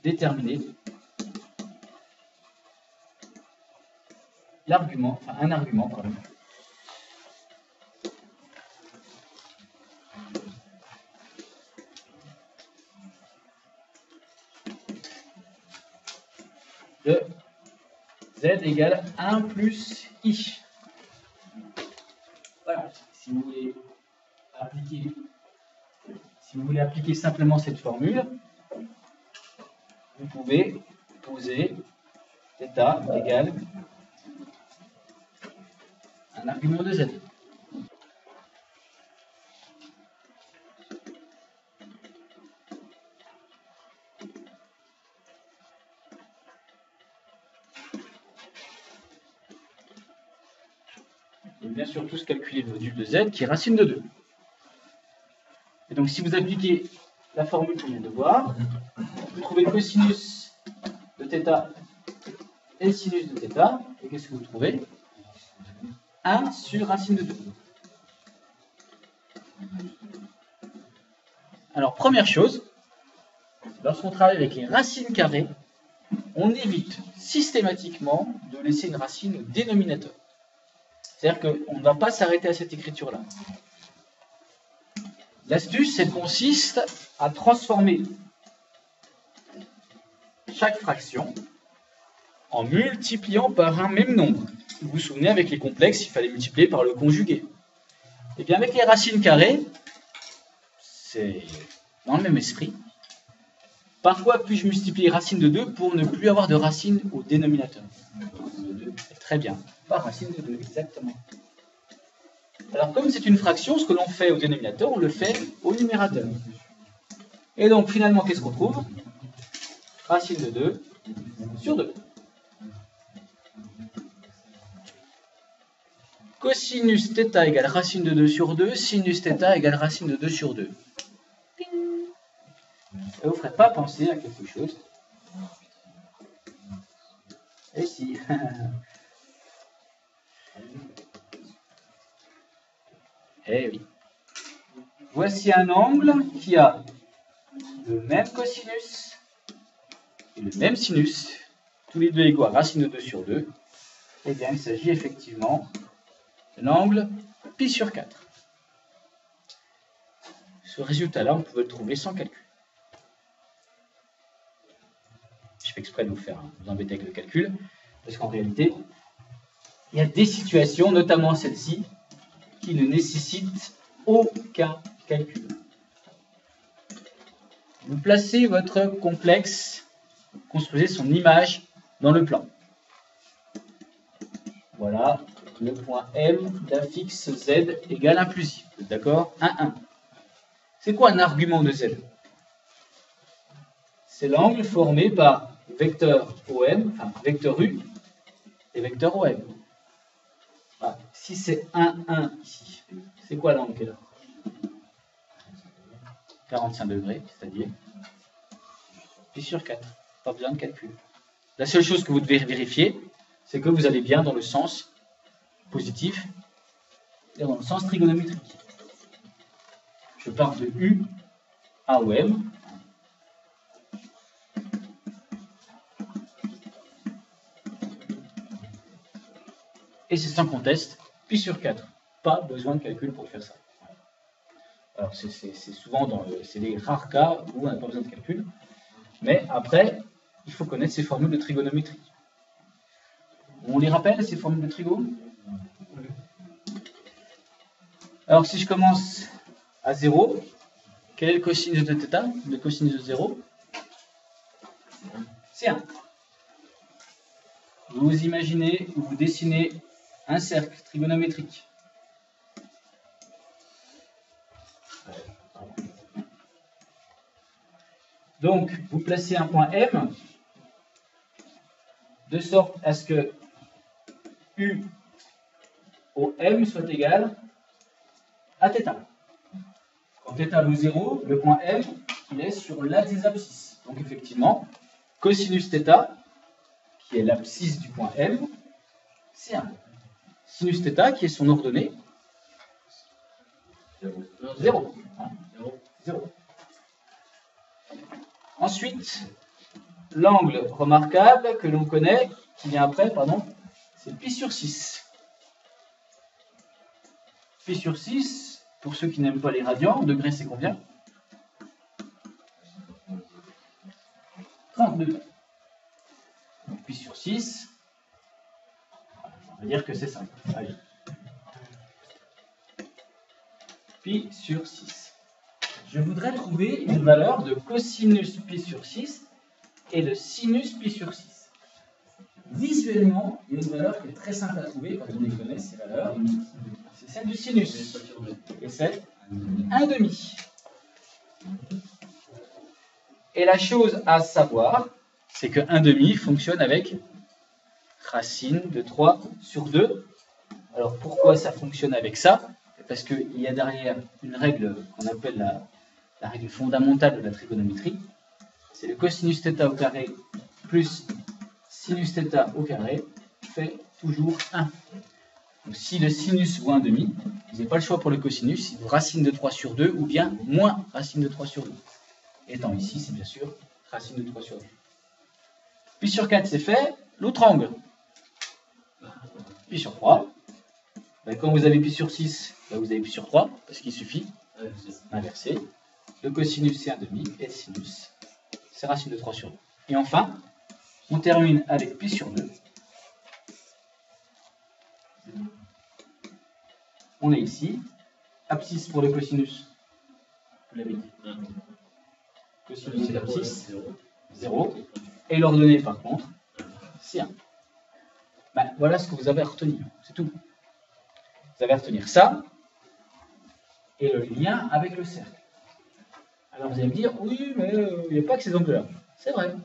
déterminer l'argument, enfin un argument, pardon, de z égale 1 plus i. Voilà, si vous voulez appliquer simplement cette formule, vous pouvez poser θ égale un argument de z. Et bien sûr, tous calculer le module de z qui est racine de 2. Et donc, si vous appliquez la formule qu'on vient de voir, vous trouvez cosinus de θ et sinus de θ. Et qu'est-ce que vous trouvez? 1 sur racine de 2. Alors, première chose, lorsqu'on travaille avec les racines carrées, on évite systématiquement de laisser une racine au dénominateur. C'est-à-dire qu'on ne va pas s'arrêter à cette écriture-là. L'astuce, elle consiste à transformer chaque fraction en multipliant par un même nombre. Vous vous souvenez, avec les complexes, il fallait multiplier par le conjugué. Et bien avec les racines carrées, c'est dans le même esprit. Parfois, puis-je multiplier racine de 2 pour ne plus avoir de racine au dénominateur. Très bien. Par racine de 2, exactement. Alors, comme c'est une fraction, ce que l'on fait au dénominateur, on le fait au numérateur. Et donc, finalement, qu'est-ce qu'on trouve? Racine de 2 sur 2. Cosinus θ égale racine de 2 sur 2, sinus θ égale racine de 2 sur 2. Et vous ne ferez pas penser à quelque chose. Et si. Eh oui. Voici un angle qui a le même cosinus et le même sinus, tous les deux égaux à racine de 2 sur 2. Eh bien, il s'agit effectivement de l'angle pi sur 4. Ce résultat-là, on pouvait le trouver sans calcul. Je fais exprès de vous embêter avec le calcul, parce qu'en réalité, il y a des situations, notamment celle-ci, qui ne nécessitent aucun calcul. Vous placez votre complexe, construisez son image dans le plan. Voilà, le point M d'un fixe Z égale 1 plus I. D'accord? 1, 1. C'est quoi un argument de Z? C'est l'angle formé par vecteur OM, enfin vecteur U et vecteur OM. Voilà. Si c'est 1, 1 ici, c'est quoi l'angle qui est là? 45 degrés, c'est-à-dire pi sur 4. Pas besoin de calcul. La seule chose que vous devez vérifier, c'est que vous allez bien dans le sens positif et dans le sens trigonométrique. Je pars de U à OM. Et c'est sans conteste, pi sur 4. Pas besoin de calcul pour faire ça. Alors c'est souvent c'est les rares cas où on n'a pas besoin de calcul. Mais après, il faut connaître ces formules de trigonométrie. On les rappelle, ces formules de trigo? Alors si je commence à 0, quel est le cosinus de θ? Le cosinus de 0, c'est 1. Vous imaginez ou vous dessinez un cercle trigonométrique. Donc, vous placez un point M de sorte à ce que U au M soit égal à θ. Quand θ vaut 0, le point M, il est sur l'axe des abscisses. Donc, effectivement, cosinus θ, qui est l'abscisse du point M, c'est 1. Sinus θ, qui est son ordonnée, 0. 0. Ensuite, l'angle remarquable que l'on connaît, qui vient après, pardon, c'est pi sur 6. Pi sur 6, pour ceux qui n'aiment pas les radians, en degrés c'est combien? 32. Donc pi sur 6, on va dire que c'est ça. Allez. Pi sur 6. Je voudrais trouver une valeur de cosinus pi sur 6 et de sinus pi sur 6. Visuellement, il y a une valeur qui est très simple à trouver quand on les connaît, ces valeurs. C'est celle du sinus. Et c'est 1/2. Et la chose à savoir, c'est que 1/2 fonctionne avec racine de 3 sur 2. Alors pourquoi ça fonctionne avec ça? Parce qu'il y a derrière une règle qu'on appelle la règle fondamentale de la trigonométrie. C'est le cosinus θ au carré plus sinus θ au carré fait toujours 1. Donc si le sinus vaut 1/2, vous n'avez pas le choix pour le cosinus, il vaut racine de 3 sur 2 ou bien moins racine de 3 sur 2. Étant ici, c'est bien sûr racine de 3 sur 2. Pi sur 4, c'est fait. L'autre angle. Pi sur 3. Ben, quand vous avez pi sur 6, ben, vous avez pi sur 3, parce qu'il suffit d'inverser. Le cosinus, c'est 1/2, et le sinus, c'est racine de 3 sur 2. Et enfin, on termine avec pi sur 2. On est ici. Abscisse pour le cosinus. Vous l'avez dit. Cosinus et l'abscisse, 0. Et l'ordonnée, par contre, c'est 1. Ben, voilà ce que vous avez à retenir. C'est tout. Vous avez à retenir ça et le lien avec le cercle. Alors vous allez me dire, oui, mais il n'y a pas que ces angles-là. C'est vrai.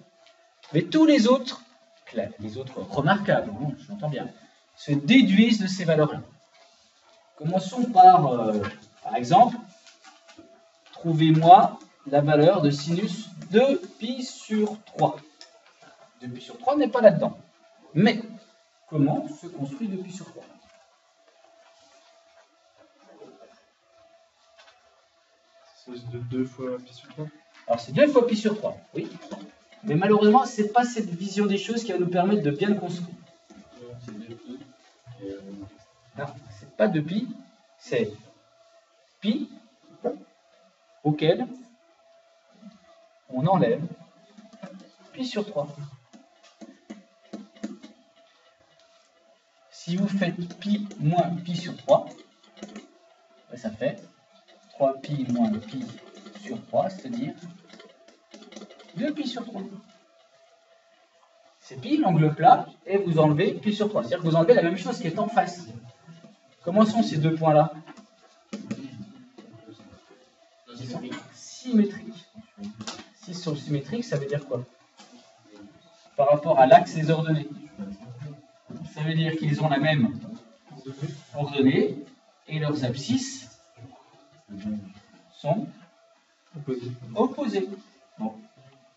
Mais tous les autres remarquables, hein, j'entends bien, se déduisent de ces valeurs-là. Commençons par exemple, trouvez-moi la valeur de sinus de pi sur 3. 2 pi sur 3 n'est pas là-dedans. Mais, comment se construit 2 pi sur 3? C'est de 2 fois pi sur 3. Alors c'est 2 fois pi sur 3, oui. Mais malheureusement, ce n'est pas cette vision des choses qui va nous permettre de bien le construire. C'est 2pi. Non, c'est pas 2pi, c'est pi auquel on enlève pi sur 3. Si vous faites pi moins pi sur 3, ça fait 3pi moins pi sur 3, c'est-à-dire 2pi sur 3. C'est pi, l'angle plat, et vous enlevez pi sur 3. C'est-à-dire que vous enlevez la même chose qui est en face. Comment sont ces deux points-là? Ils sont symétriques. S'ils sont symétriques, ça veut dire quoi? Par rapport à l'axe des ordonnées. Ça veut dire qu'ils ont la même ordonnée et leurs abscisses sont opposées. Bon.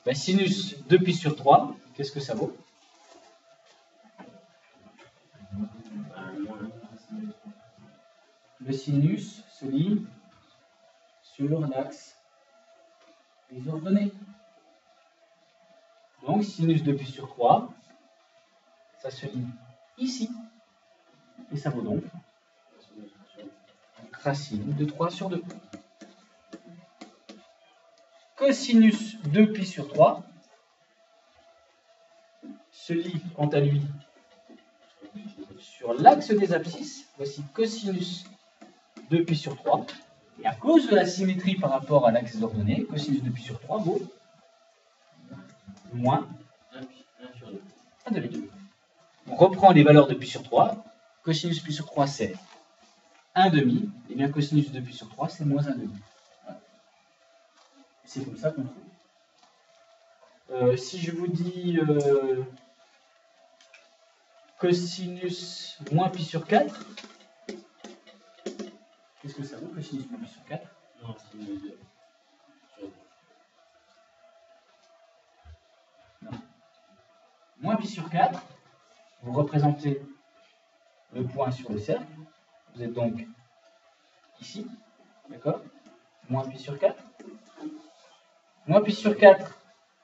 Ben, sinus 2pi sur 3, qu'est-ce que ça vaut? Le sinus se lie sur l'axe des ordonnées. Donc, sinus 2pi sur 3, ça se lie ici. Et ça vaut donc racine de 3 sur 2. Cosinus 2pi sur 3 se lie, quant à lui, sur l'axe des abscisses. Voici cosinus 2pi sur 3. Et à cause de la symétrie par rapport à l'axe des ordonnées, cosinus 2pi sur 3 vaut moins 1/2. On reprend les valeurs de pi sur 3. Cosinus pi sur 3, c'est 1/2. Et bien cosinus de pi sur 3, c'est moins 1/2. Voilà. C'est comme ça qu'on trouve. Si je vous dis cosinus moins pi sur 4, qu'est-ce que ça vaut, cosinus moins pi sur 4? Non, c'est une... Non. Moins pi sur 4, vous représentez le point sur le cercle. Vous êtes donc ici, d'accord? Moins pi sur 4. Moins pi sur 4,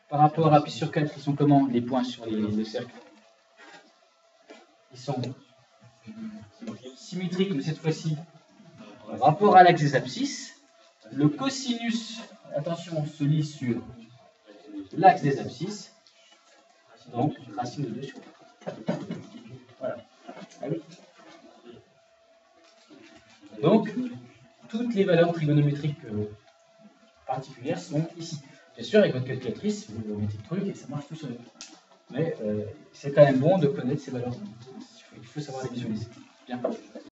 Par rapport à pi sur 4, ils sont comment les points sur le cercle? Ils sont symétriques, mais cette fois-ci, par rapport à l'axe des abscisses, le cosinus, attention, se lit sur l'axe des abscisses, donc racine de 2 sur 4. Voilà. Ah oui. Donc, toutes les valeurs trigonométriques particulières sont ici. Bien sûr, avec votre calculatrice, vous mettez le truc et ça marche tout seul. Mais c'est quand même bon de connaître ces valeurs. Il faut savoir les visualiser. Bien.